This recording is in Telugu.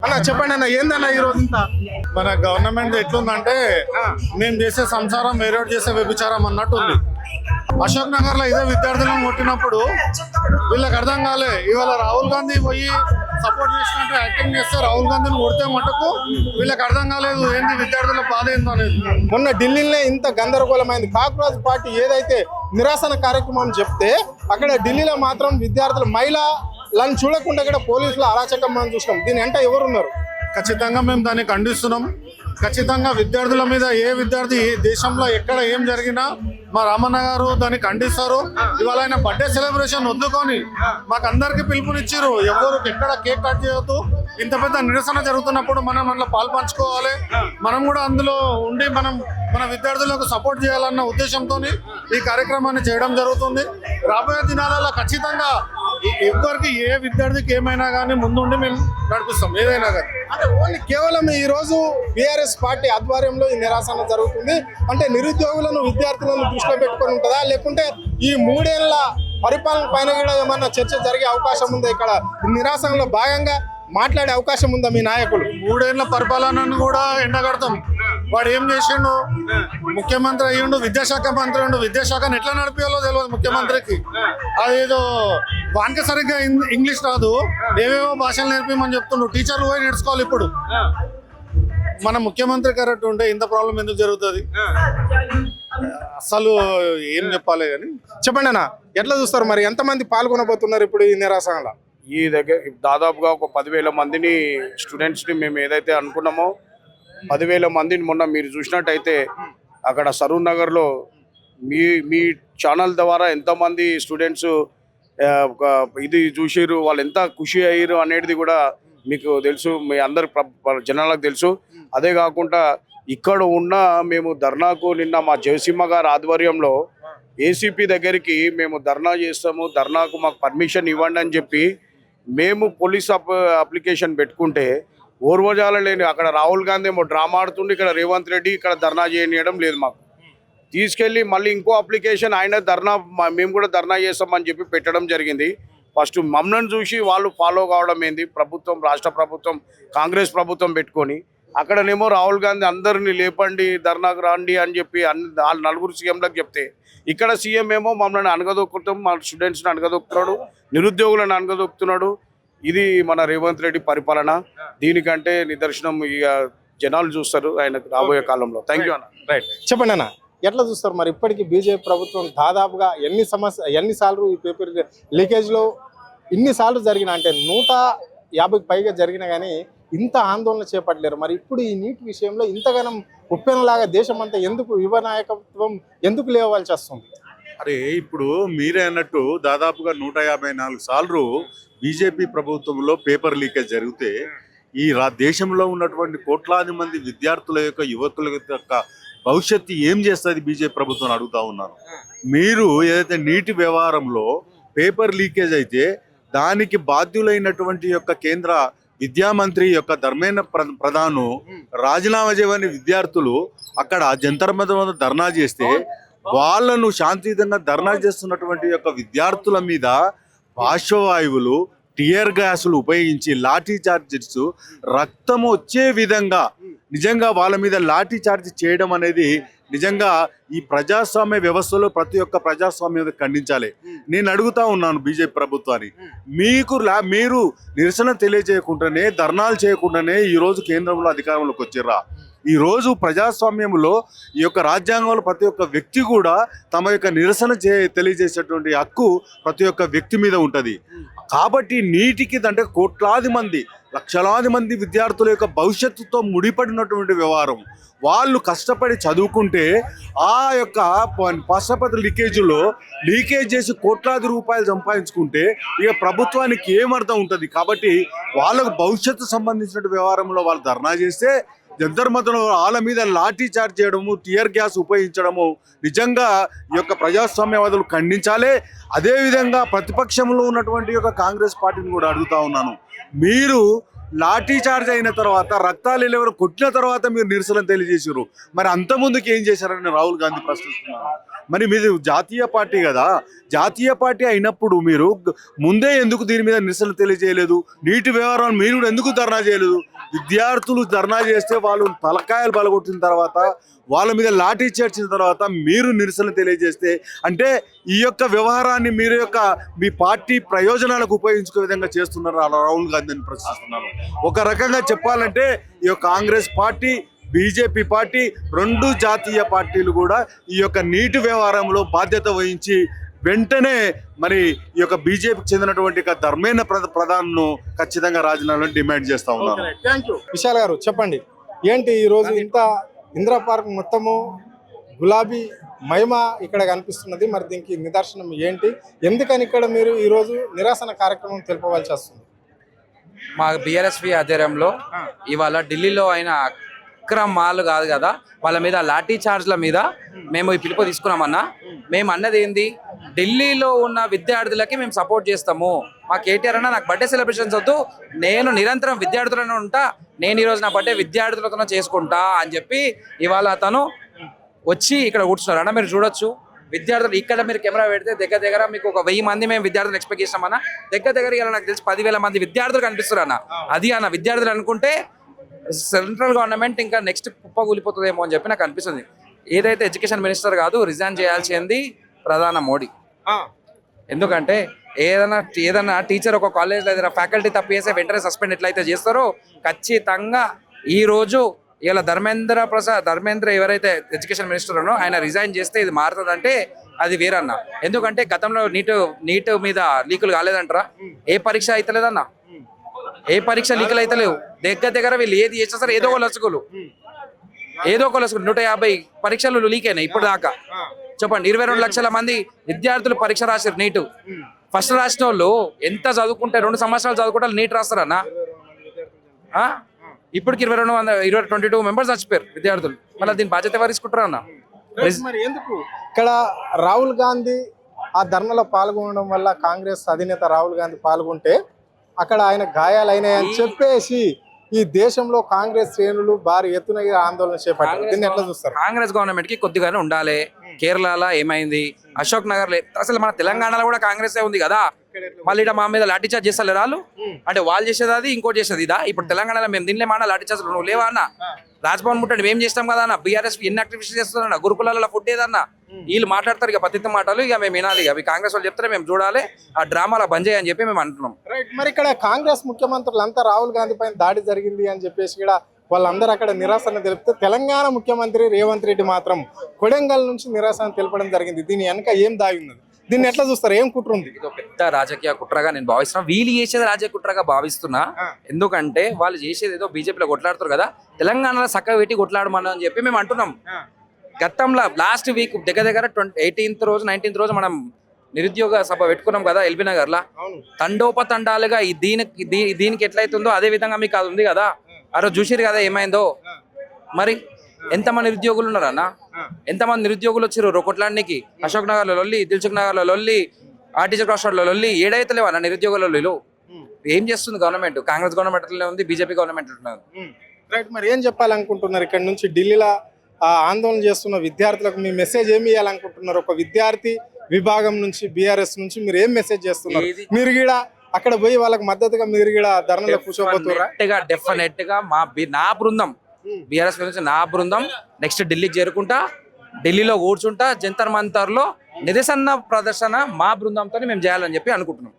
అన్న చెప్పండి అన్న ఏందన్న ఈ రోజు ఇంత మన గవర్నమెంట్ ఎట్లుందంటే మేము చేసే సంసారం వేరే చేసే వ్యభిచారం అన్నట్టు ఉంది. అశోక్ నగర్ లో ఇదే విద్యార్థులను కొట్టినప్పుడు వీళ్ళకి అర్థం కాలే. ఇవాళ రాహుల్ గాంధీ పోయి సపోర్ట్ చేసినట్టు యాక్టింగ్ చేస్తే రాహుల్ గాంధీని కొడితే మటుకు వీళ్ళకి అర్థం కాలేదు ఏంది విద్యార్థుల బాధ ఏందో అనేది. మొన్న ఢిల్లీలో ఇంత గందరగోళమైంది. కాక్రోజ్ పార్టీ ఏదైతే నిరాసన కార్యక్రమం చెప్తే అక్కడ ఢిల్లీలో మాత్రం విద్యార్థులు మహిళలను చూడకుండా కూడా పోలీసులు అరాచకం మనం చూసినాం. దీని వెంట ఎవరున్నారు? ఖచ్చితంగా మేము దాన్ని ఖండిస్తున్నాం. ఖచ్చితంగా విద్యార్థుల మీద ఏ విద్యార్థి ఏ దేశంలో ఎక్కడ ఏం జరిగినా మా రామన్న గారు దాన్ని ఖండిస్తారు. ఇవాళ ఆయన బర్త్డే సెలబ్రేషన్ వద్దుకొని మాకు అందరికి పిలుపునిచ్చారు. ఎవరు ఎక్కడ కేక్ కట్ చేయొద్దు. ఇంత పెద్ద నిరసన జరుగుతున్నప్పుడు మనం అందులో పాల్పంచుకోవాలి. మనం కూడా అందులో ఉండి మన విద్యార్థులకు సపోర్ట్ చేయాలన్న ఉద్దేశంతో ఈ కార్యక్రమాన్ని చేయడం జరుగుతుంది. రాబోయే దినాలలో ఖచ్చితంగా ఎవరికి ఏ విద్యార్థికి ఏమైనా కానీ ముందుండి మేము నడిపిస్తాం ఏదైనా కానీ. అంటే ఓన్లీ కేవలం ఈ రోజు బీఆర్ఎస్ పార్టీ ఆధ్వర్యంలో ఈ నిరాసన జరుగుతుంది. అంటే నిరుద్యోగులను విద్యార్థులను దృష్టిలో పెట్టుకొని ఉంటుందా, లేకుంటే ఈ 3 ఏళ్ల పరిపాలన పైన కూడా ఏమన్నా చర్చ జరిగే అవకాశం ఉందా? ఇక్కడ నిరాసనలో భాగంగా మాట్లాడే అవకాశం ఉందా మీ నాయకులు? 3 ఏళ్ల పరిపాలనను కూడా ఎండగడతాం. వాడు ఏం చేసిండు? ముఖ్యమంత్రి అయ్యిండు, విద్యాశాఖ మంత్రి ఉండు. విద్యాశాఖను ఎట్లా నడిపేయాలో తెలియదు ముఖ్యమంత్రికి. అదేదో వానికి సరిగ్గా ఇంగ్లీష్ రాదు, ఏవేవో భాషలు నేర్పిమని చెప్తుండు. టీచర్లు పోయి నేర్చుకోవాలి. ఇప్పుడు మన ముఖ్యమంత్రి కరెక్ట్ ఉంటే ఇంత ప్రాబ్లం ఎందుకు జరుగుతుంది? అసలు ఏం చెప్పాలి కానీ. చెప్పండి అన్న, ఎట్లా చూస్తారు మరి? ఎంతమంది పాల్గొనబోతున్నారు ఇప్పుడు ఈ నిరాసనలో? ఈ దగ్గర దాదాపుగా ఒక 10,000 మందిని స్టూడెంట్స్ని మేము ఏదైతే అనుకున్నామో 10,000 మందిని మొన్న మీరు చూసినట్టయితే అక్కడ సరూర్ నగర్లో మీ ఛానల్ ద్వారా ఎంతమంది స్టూడెంట్స్ ఇది చూసిరు, వాళ్ళు ఎంత ఖుషి అయ్యారు అనేది కూడా మీకు తెలుసు, మీ అందరి జనాలకు తెలుసు. అదే కాకుండా ఇక్కడ ఉన్న మేము ధర్నాకు నిన్న మా జయసింహ గారి ఆధ్వర్యంలో ఏసీపీ దగ్గరికి మేము ధర్నా చేస్తాము, ధర్నాకు మాకు పర్మిషన్ ఇవ్వండి అని చెప్పి మేము పోలీస్ అప్లికేషన్ పెట్టుకుంటే ఓర్వజాల లేని అక్కడ రాహుల్ గాంధీ ఏమో డ్రామా ఆడుతుండే, ఇక్కడ రేవంత్ రెడ్డి ఇక్కడ ధర్నా చేయడం లేదు. మాకు తీసుకెళ్ళి మళ్ళీ ఇంకో అప్లికేషన్ ఆయన ధర్నా మేము కూడా ధర్నా చేస్తామని చెప్పి పెట్టడం జరిగింది. ఫస్ట్ మమ్మల్ని చూసి వాళ్ళు ఫాలో కావడం ఏంది, ప్రభుత్వం రాష్ట్ర ప్రభుత్వం కాంగ్రెస్ ప్రభుత్వం పెట్టుకొని అక్కడనేమో రాహుల్ గాంధీ అందరినీ లేపండి ధర్నాకు రాండి అని చెప్పి వాళ్ళు 4 సీఎంలకు చెప్తే ఇక్కడ సీఎం ఏమో మమ్మల్ని అనగదొక్కుతాం, మా స్టూడెంట్స్ని అనగదొక్కుతున్నాడు, నిరుద్యోగులను అనగదొక్కుతున్నాడు. ఇది మన రేవంత్ రెడ్డి పరిపాలన. దీనికంటే నిదర్శనం ఇక జనాలు చూస్తారు ఆయన రాబోయే కాలంలో. థ్యాంక్ యూ అన్న. రైట్, చెప్పండి అన్న, ఎట్లా చూస్తారు మరి? ఇప్పటికీ బీజేపీ ప్రభుత్వం దాదాపుగా ఎన్నిసార్లు ఈ పేపర్ లీకేజ్లో ఇన్నిసార్లు జరిగిన, అంటే 150కి పైగా జరిగినా కానీ ఇంత ఆందోళన చేపట్టలేరు. మరి ఇప్పుడు ఈ నీటి విషయంలో ఇంతగానం ఉప్పెనలాగా దేశం అంతా ఎందుకు యువ నాయకత్వం ఎందుకు లేవాల్సి వస్తుంది? అరే ఇప్పుడు మీరే అన్నట్టు దాదాపుగా 154 సార్లు బీజేపీ ప్రభుత్వంలో పేపర్ లీకేజ్ జరిగితే ఈ దేశంలో ఉన్నటువంటి కోట్లాది మంది విద్యార్థుల యొక్క యువకుల యొక్క భవిష్యత్తు ఏం చేస్తుంది బీజేపీ ప్రభుత్వం అడుగుతా ఉన్నాను. మీరు ఏదైతే నీటి వ్యవహారంలో పేపర్ లీకేజ్ అయితే దానికి బాధ్యులైనటువంటి యొక్క కేంద్ర విద్యామంత్రి యొక్క ధర్మేంద్ర ప్రధాను రాజీనామా చేయని విద్యార్థులు అక్కడ జంతర్ మంతర్ వద్ద ధర్నా చేస్తే వాళ్ళను శాంతియుతంగా ధర్నా చేస్తున్నటువంటి యొక్క విద్యార్థుల మీద పార్శ్వవాయువులు, టియర్ గ్యాసులు ఉపయోగించి లాఠీ చార్జెస్, రక్తం వచ్చే విధంగా నిజంగా వాళ్ళ మీద లాఠీ చార్జ్ చేయడం అనేది నిజంగా ఈ ప్రజాస్వామ్య వ్యవస్థలో ప్రతి ఒక్క ప్రజాస్వామ్యం ఖండించాలి. నేను అడుగుతా ఉన్నాను బీజేపీ ప్రభుత్వాన్ని, మీరు నిరసన తెలియజేయకుండానే ధర్నాలు చేయకుండానే ఈరోజు కేంద్రంలో అధికారంలోకి వచ్చిర్రా? ఈరోజు ప్రజాస్వామ్యంలో ఈ యొక్క రాజ్యాంగంలో ప్రతి ఒక్క వ్యక్తి కూడా తమ యొక్క నిరసన తెలియజేసేటువంటి హక్కు ప్రతి ఒక్క వ్యక్తి మీద ఉంటుంది. కాబట్టి నీటికి అంటే కోట్లాది మంది, లక్షలాది మంది విద్యార్థుల యొక్క భవిష్యత్తుతో ముడిపడినటువంటి వ్యవహారం. వాళ్ళు కష్టపడి చదువుకుంటే ఆ యొక్క పశ్చాపత లీకేజ్ చేసి కోట్లాది రూపాయలు సంపాదించుకుంటే ఇక ప్రభుత్వానికి ఏమర్థం ఉంటుంది? కాబట్టి వాళ్ళకు భవిష్యత్తు సంబంధించిన వ్యవహారంలో వాళ్ళు ధర్నా చేస్తే జంతర్ మంతర్ వాళ్ళ మీద లాఠీ చార్జ్ చేయడము, టియర్ గ్యాస్ ఉపయోగించడము నిజంగా ఈ యొక్క ప్రజాస్వామ్యవాదులు ఖండించాలి. అదేవిధంగా ప్రతిపక్షంలో ఉన్నటువంటి యొక్క కాంగ్రెస్ పార్టీని కూడా అడుగుతా ఉన్నాను, మీరు లాఠీ చార్జ్ అయిన తర్వాత రక్తాలు ఎవరు కొట్టిన తర్వాత మీరు నిరసన తెలియజేసారు, మరి అంత ముందుకు ఏం చేశారని రాహుల్ గాంధీ ప్రశ్నిస్తున్నారు. మరి మీది జాతీయ పార్టీ కదా, జాతీయ పార్టీ అయినప్పుడు మీరు ముందే ఎందుకు దీని మీద నిరసన తెలియజేయలేదు? నీటి వ్యవహారం మీరు కూడా ఎందుకు ధర్నా చేయలేదు? విద్యార్థులు ధర్నా చేస్తే వాళ్ళు తలకాయలు బలగొట్టిన తర్వాత, వాళ్ళ మీద లాఠీ చేర్చిన తర్వాత మీరు నిరసన తెలియజేస్తే, అంటే ఈ యొక్క వ్యవహారాన్ని మీరు మీ పార్టీ ప్రయోజనాలకు ఉపయోగించుకునే విధంగా చేస్తున్నారు రాహుల్ గాంధీని ప్రశ్నిస్తున్నాను. ఒక రకంగా చెప్పాలంటే ఈ యొక్క కాంగ్రెస్ పార్టీ, బీజేపీ పార్టీ, రెండు జాతీయ పార్టీలు కూడా ఈ యొక్క నీటి వ్యవహారంలో బాధ్యత వహించి వెంటనే మరి ఈ యొక్క బీజేపీకి చెందినటువంటి ధర్మేంద్ర ప్రధాన్ను ఖచ్చితంగా రాజీనామాను డిమాండ్ చేస్తా ఉన్నాను. విశాల్ గారు చెప్పండి, ఏంటి ఈ రోజు ఇంత ఇందిరా పార్క్ మొత్తము గులాబీ మహిమ ఇక్కడ కనిపిస్తున్నది, మరి దీనికి నిదర్శనం ఏంటి? ఎందుకని ఇక్కడ మీరు ఈరోజు నిరసన కార్యక్రమం తెలుపవలసి వస్తుంది? మా బిఆర్ఎస్పి ఆధ్వర్యంలో ఇవాళ ఢిల్లీలో అయిన అక్రమాలు కాదు కదా, వాళ్ళ మీద లాఠీ చార్జ్ల మీద మేము ఈ పిలుపు తీసుకున్నామన్నా. మేము అన్నది ఏంది, ఢిల్లీలో ఉన్న విద్యార్థులకి మేము సపోర్ట్ చేస్తాము. మా కేటీఆర్ అన్న నాకు బర్త్డే సెలబ్రేషన్స్ వద్దు, నేను నిరంతరం విద్యార్థులను ఉంటా, నేను ఈరోజు నా బర్త్డే విద్యార్థులతో చేసుకుంటా అని చెప్పి ఇవాళ అతను వచ్చి ఇక్కడ కూర్చున్నారు అన్న. మీరు చూడొచ్చు విద్యార్థులు ఇక్కడ, మీరు కెమెరా పెడితే దగ్గర మీకు ఒక 1000 మంది మేము విద్యార్థులు ఎక్స్పెక్ట్ చేస్తామన్నా. దగ్గర ఇలా నాకు తెలిసి 10,000 మంది విద్యార్థులు కనిపిస్తారు అన్న. అది అన్న విద్యార్థులు అనుకుంటే సెంట్రల్ గవర్నమెంట్ ఇంకా నెక్స్ట్ కుప్పకూలిపోతుందేమో అని చెప్పి నాకు అనిపిస్తుంది. ఏదైతే ఎడ్యుకేషన్ మినిస్టర్ కాదు, రిజైన్ చేయాల్సింది ప్రధాని మోడీ. ఎందుకంటే ఏదైనా టీచర్ ఒక కాలేజ్లో ఏదైనా ఫ్యాకల్టీ తప్పు చేస్తే వెంటనే సస్పెండ్ ఎట్లయితే చేస్తారో, ఖచ్చితంగా ఈ రోజు ఇలా ధర్మేంద్ర ఎవరైతే ఎడ్యుకేషన్ మినిస్టర్ ఉన్నో ఆయన రిజైన్ చేస్తే ఇది మారుతుందంటే అది వేరన్నా. ఎందుకంటే గతంలో నీట్ మీద లీకులు కాలేదంటారా? ఏ పరీక్ష అయితలేదన్నా, ఏ పరీక్ష లీకులు అయితే లేవు. దగ్గర వీళ్ళు ఏది చేసినా సరే ఏదో ఒక లసుకులు 150 పరీక్షలు లీక్ అయినాయి ఇప్పుడు దాకా. చెప్పండి, 22 లక్షల మంది విద్యార్థులు పరీక్ష రాశారు నీటు. ఫస్ట్ రాసిన వాళ్ళు ఎంత చదువుకుంటే 2 సంవత్సరాలు చదువుకుంటే నీట్ రాస్తారన్నా. ఇప్పటికి 22 మెంబర్స్ చచ్చిపోయారు విద్యార్థులు. మళ్ళీ దీని బాధ్యత ఎవరు తీసుకుంటారు అన్న? మరి ఎందుకు ఇక్కడ రాహుల్ గాంధీ ఆ ధర్నాలో పాల్గొనడం వల్ల, కాంగ్రెస్ అధినేత రాహుల్ గాంధీ పాల్గొంటే అక్కడ ఆయన గాయాలైనాయని చెప్పేసి ఈ దేశంలో కాంగ్రెస్ శ్రేణులు భారీ ఎత్తున ఆందోళన చేపట్టారు. దీన్ని ఎట్లా చూస్తారు? కాంగ్రెస్ గవర్నమెంట్ కి కొద్దిగానే ఉండాలి. కేరళలో ఏమైంది, అశోక్ నగర్ అసలు మన తెలంగాణలో కూడా కాంగ్రెస్ ఉంది కదా, మళ్ళీ మా మీద లాఠీ చార్జ్ చేస్తారు వాళ్ళు. అంటే వాళ్ళు చేసేది అది, ఇంకోటి చేసేది ఇదా? ఇప్పుడు తెలంగాణలో మేము దీనిలో మాట లాఠీ చార్జ్ నువ్వు లేవా అన్న? రాజ్భవన్ ముట్టండి మేము చేస్తాం కదా అన్న. బీఆర్ఎస్ ఎన్ని యాక్టివిటీస్ చేస్తారన్న, గురుకులాలలో ఫుడ్ ఏదన్నా వీళ్ళు మాట్లాడతారు ఇక పతిత మాటలు, ఇక మేము వినాలి. అవి కాంగ్రెస్ వాళ్ళు చెప్తారే మేము చూడాలి, ఆ డ్రామాలో బంద్ చేయని చెప్పి మేము అంటున్నాం. మరి ఇక్కడ కాంగ్రెస్ ముఖ్యమంత్రులు అంతా రాహుల్ గాంధీ పైన దాడి జరిగింది అని చెప్పేసి కూడా వాళ్ళందరూ అక్కడ నిరసన తెలిపితే, తెలంగాణ ముఖ్యమంత్రి రేవంత్ రెడ్డి మాత్రం కొడంగల్ నుంచి నిరసన తెలపడం జరిగింది. దీని వెనక ఏం దాగి ఉన్నది? దీన్ని ఎట్లా చూస్తారు? ఏం కుట్ర ఉంది? ఇది పెద్ద రాజకీయ కుట్రగా నేను భావిస్తున్నా. వీళ్ళు చేసేది రాజకీయ కుట్రగా భావిస్తున్నా. ఎందుకంటే వాళ్ళు చేసేది ఏదో బీజేపీలో కొట్లాడుతారు కదా, తెలంగాణలో చక్కగా పెట్టి కొట్లాడమని అని చెప్పి మేము అంటున్నాం. గతంలో లాస్ట్ వీక్ దగ్గర 18th రోజు 19th రోజు మనం నిరుద్యోగ సభ పెట్టుకున్నాం కదా ఎల్బీ నగర్ లా. తండోపతండాలుగా దీనికి ఎట్లయితుందో అదే విధంగా మీకు అది ఉంది కదా. ఆ రోజు చూసిరు కదా ఏమైందో. మరి ఎంతమంది నిరుద్యోగులు ఉన్నారన్న? ఎంతమంది నిరుద్యోగులు వచ్చారు కొట్లాడడానికి? అశోక్ నగర్ లో లొల్లి, దిల్సుఖ్ నగర్ లో లొల్లి, ఆర్టీసీ క్రాస్ రోడ్ లో లొల్లి, ఏడైతే లేవన్న నిరుద్యోగుల లొల్లిలు. ఏం చేస్తుంది గవర్నమెంట్? కాంగ్రెస్ గవర్నమెంట్ అట్లనే ఉంది, బీజేపీ గవర్నమెంట్ అట్లనే ఉంది. రైట్, మరి ఏం చెప్పాలనుకుంటున్నారు? ఇక్కడ నుంచి ఢిల్లీలో ఆందోళన చేస్తున్న విద్యార్థులకు మీ మెసేజ్ ఏమి ఇవ్వాలనుకుంటున్నారు? ఒక విద్యార్థి విభాగం నుంచి, బీఆర్ఎస్ నుంచి మీరు ఏం మెసేజ్ చేస్తున్నారు? మీరు కూడా అక్కడ పోయి వాళ్ళకి మద్దతుగా మీరు కూడా ధర్నాలో కూర్చోబోతున్నారు? డెఫినెట్ గా నా బృందం, బీఆర్ఎస్ నుంచి నా బృందం నెక్స్ట్ ఢిల్లీకి చేరుకుంటా, ఢిల్లీలో కూర్చుంటా, జంతర్ మంతర్ లో నిరసన ప్రదర్శన మా బృందంతో మేము చేయాలని చెప్పి అనుకుంటున్నాం.